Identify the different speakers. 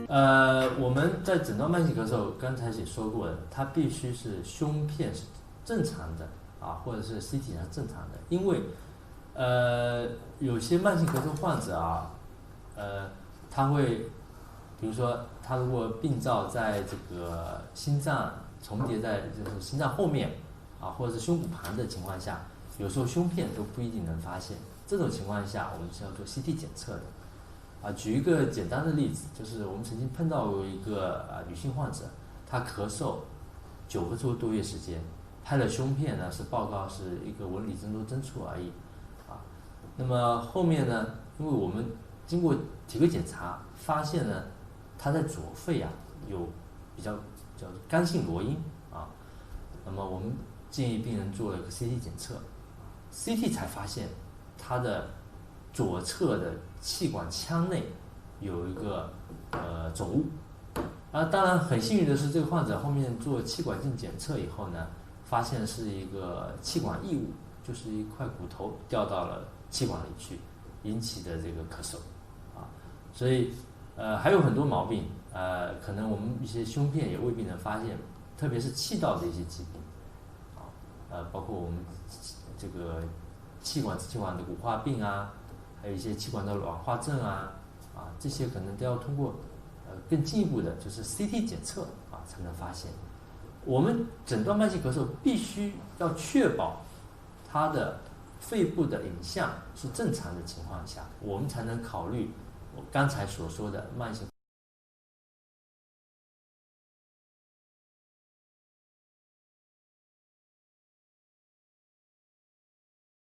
Speaker 1: 我们在诊断慢性咳嗽，刚才也说过了，它必须是胸片是正常的啊，或者是 CT 上正常的，因为有些慢性咳嗽患者啊，他会，比如说他如果病灶在这个心脏重叠在就是心脏后面啊，或者是胸骨盘的情况下，有时候胸片都不一定能发现，这种情况下我们是要做 CT 检测的。举一个简单的例子，就是我们曾经碰到过一个女性患者，她咳嗽9个多月时间，拍了胸片呢，是报告是一个纹理增多增粗而已，那么后面呢，因为我们经过体格检查，发现呢，她在左肺有比较叫干性罗音那么我们建议病人做了一个 CT 检测，CT 才发现她的左侧的气管腔内有一个肿物，当然很幸运的是，这个患者后面做气管镜检测以后呢，发现是一个气管异物，就是一块骨头掉到了气管里去，引起的这个咳嗽所以还有很多毛病可能我们一些胸片也未必能发现，特别是气道的一些疾病包括我们这个气管的骨化病还有一些气管的软化症这些可能都要通过更进一步的就是 CT 检测才能发现。我们诊断慢性咳嗽必须要确保它的肺部的影像是正常的情况下，我们才能考虑我刚才所说的慢性